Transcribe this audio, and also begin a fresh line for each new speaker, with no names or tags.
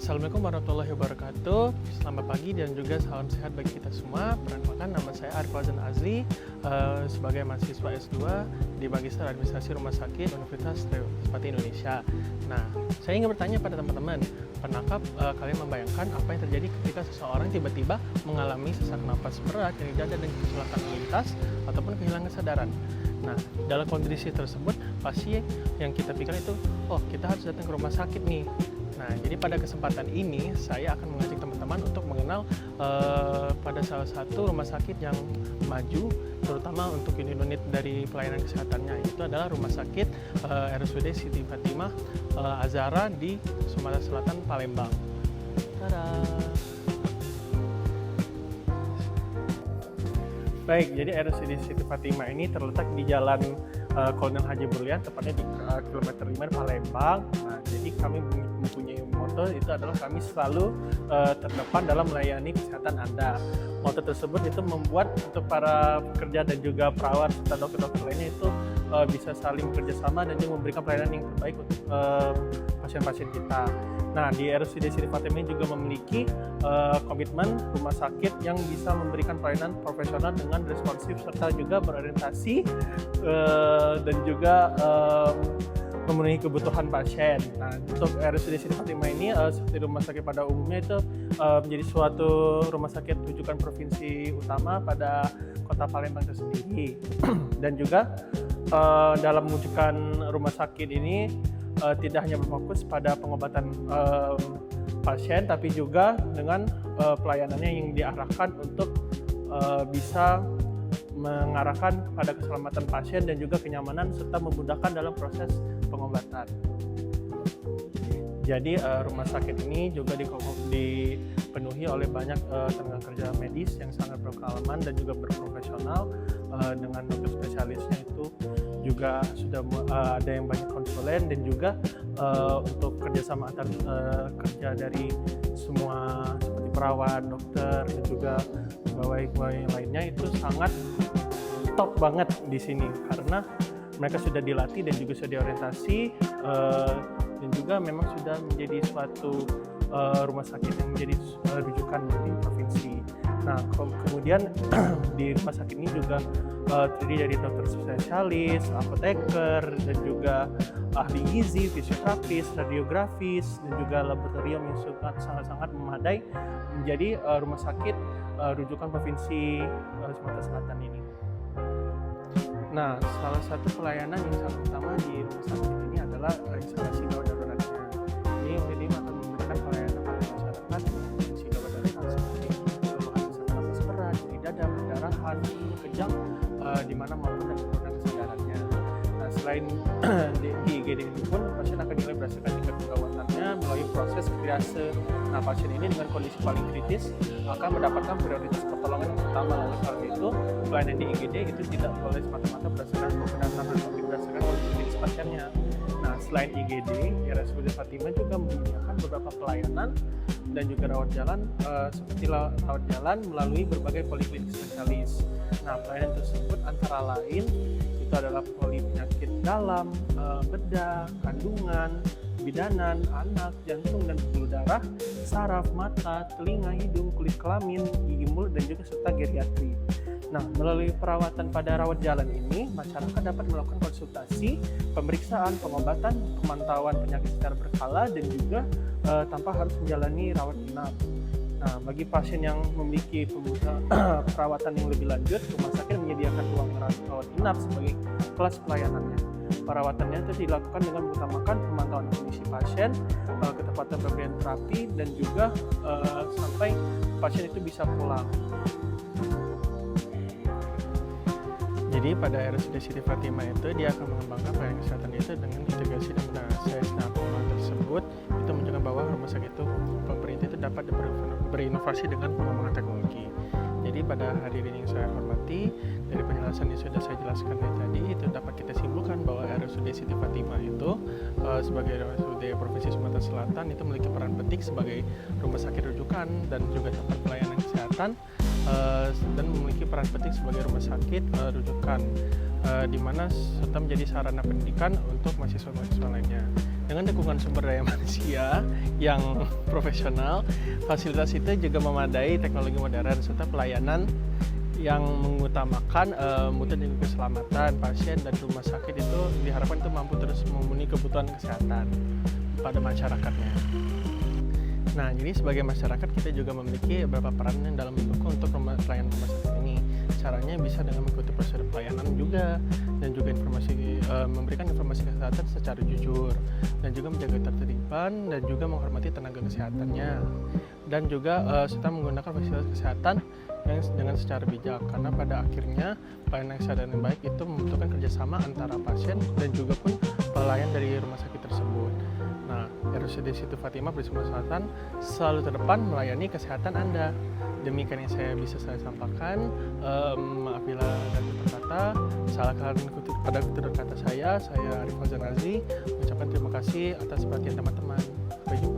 Assalamualaikum warahmatullahi wabarakatuh. Selamat pagi dan juga salam sehat bagi kita semua. Perkenalkan, nama saya Arif Fazan Azli sebagai mahasiswa S2 di Magister Administrasi Rumah Sakit Universitas Trisakti Indonesia. Nah, saya ingin bertanya pada teman-teman, pernahkah kalian membayangkan apa yang terjadi ketika seseorang tiba-tiba mengalami sesak napas berat, nyeri dada dan kecelakaan lalu lintas ataupun kehilangan kesadaran? Nah, dalam kondisi tersebut, pasti yang kita pikirkan itu, oh kita harus datang ke rumah sakit nih. Nah, jadi pada kesempatan ini saya akan mengajak teman-teman untuk mengenal pada salah satu rumah sakit yang maju, terutama untuk unit-unit dari pelayanan kesehatannya. Itu adalah Rumah Sakit RSUD Siti Fatimah Azhara di Sumatera Selatan, Palembang. Tada! Baik, jadi RSUD Siti Fatimah ini terletak di Jalan Kolonel Haji Berlian, tepatnya di kilometer 5 Palembang. Nah, jadi kami mempunyai moto itu adalah kami selalu terdepan dalam melayani kesehatan Anda. Moto tersebut itu membuat untuk para pekerja dan juga perawat serta dokter-dokter lainnya itu bisa saling bekerjasama dan juga memberikan pelayanan yang terbaik untuk pasien-pasien kita. Nah, di RSUD Siti Fatimah ini juga memiliki komitmen rumah sakit yang bisa memberikan pelayanan profesional dengan responsif serta juga berorientasi dan juga memenuhi kebutuhan pasien. Nah, untuk RSUD Siti Fatimah ini seperti rumah sakit pada umumnya itu menjadi suatu rumah sakit rujukan provinsi utama pada kota Palembang itu sendiri. Dan juga dalam mewujudkan rumah sakit ini tidak hanya berfokus pada pengobatan pasien, tapi juga dengan pelayanannya yang diarahkan untuk bisa mengarahkan pada keselamatan pasien dan juga kenyamanan serta memudahkan dalam proses pengobatan. Jadi rumah sakit ini juga dipenuhi oleh banyak tenaga kerja medis yang sangat berpengalaman dan juga berprofesional, dengan dokter spesialisnya itu juga sudah ada yang banyak konsulen dan juga untuk kerjasama antar kerja dari semua seperti perawat, dokter dan juga pegawai-pegawai yang lainnya itu sangat top banget di sini karena mereka sudah dilatih dan juga sudah diorientasi dan juga memang sudah menjadi suatu rumah sakit yang menjadi rujukan di provinsi. Nah, kemudian di rumah sakit ini juga terdiri dari dokter spesialis, apoteker, dan juga ahli gizi, fisioterapis, radiografis, dan juga laboratorium yang sangat-sangat memadai menjadi rumah sakit rujukan provinsi Sumatera Selatan ini. Nah, salah satu pelayanan yang sangat utama di rumah sakit ini adalah instalasi gawat daruratnya. Ini akan memberikan pelayanan kepada masyarakat instalasi gawat darurat seperti keluhan sesak napas berat, nyeri dada, pendarahan, kejang, di mana maupun dan penurunan kesadarannya. Nah, selain di IGD ini pun pasien akan dinilai berdasarkan tingkat kegawatannya melalui proses triase. Nah, pasien ini dengan kondisi paling kritis akan mendapatkan prioritas pertolongan yang pertama. Oleh karena itu, pelayanan di IGD itu tidak boleh semata-mata berdasarkan kebenaran, tetapi berdasarkan kondisi klinis pasiennya. Nah, selain IGD, RSUD Fatimah juga menyediakan beberapa pelayanan dan juga rawat jalan seperti rawat jalan melalui berbagai poliklinik spesialis. Nah, pelayanan tersebut antara lain itu adalah poli penyakit dalam, bedah, kandungan, bidanan, anak, jantung dan pembuluh darah, saraf, mata, telinga, hidung, kulit kelamin, gigi mulut dan juga serta geriatri. Nah, melalui perawatan pada rawat jalan ini, masyarakat dapat melakukan konsultasi, pemeriksaan, pengobatan, pemantauan penyakit secara berkala dan juga tanpa harus menjalani rawat inap. Nah, bagi pasien yang memiliki perawatan yang lebih lanjut, rumah sakit menyediakan ruang rawat inap sebagai kelas pelayanannya. Perawatannya itu dilakukan dengan mengutamakan pemantauan kondisi pasien, ketepatan pemberian terapi, dan juga sampai pasien itu bisa pulang. Jadi pada RSUD Siti Fatimah itu dia akan mengembangkan pelayanan kesehatan itu dengan integrasi dan akses. Nah, pengembangan tersebut itu menunjukkan bahwa rumah sakit itu pemerintah itu dapat berinovasi dengan pengembangan teknologi. Jadi pada hari ini yang saya hormati, dari penjelasan yang sudah saya jelaskan tadi itu dapat kita simpulkan bahwa RSUD Siti Fatimah itu sebagai RSUD Provinsi Sumatera Selatan itu memiliki peran penting sebagai rumah sakit rujukan dan juga tempat pelayanan kesehatan dan memiliki peran penting sebagai rumah sakit rujukan. di mana serta menjadi sarana pendidikan untuk mahasiswa-mahasiswa lainnya. Dengan dukungan sumber daya manusia yang profesional, fasilitas itu juga memadai, teknologi modern, serta pelayanan yang mengutamakan mutu dan keselamatan pasien dan rumah sakit itu diharapkan itu mampu terus memenuhi kebutuhan kesehatan pada masyarakatnya. Nah, jadi sebagai masyarakat kita juga memiliki beberapa peran dalam mendukung untuk pelayanan rumah sakit ini. Caranya bisa dengan mengikuti prosedur pelayanan juga, dan juga memberikan informasi kesehatan secara jujur, dan juga menjaga ketertiban dan juga menghormati tenaga kesehatannya, dan juga serta menggunakan fasilitas kesehatan yang dengan secara bijak, karena pada akhirnya pelayanan kesehatan yang baik itu membutuhkan kerjasama antara pasien dan juga pun pelayan dari rumah sakit tersebut. Nah, RSUD Siti Fatimah Bersama Selatan selalu terdepan melayani kesehatan Anda. Demikian yang saya bisa sampaikan. Maaf bila ada tutur kata, salah pada tutur kata saya Arif Fazan Razi, mengucapkan terima kasih atas perhatian teman-teman. Sampai jumpa.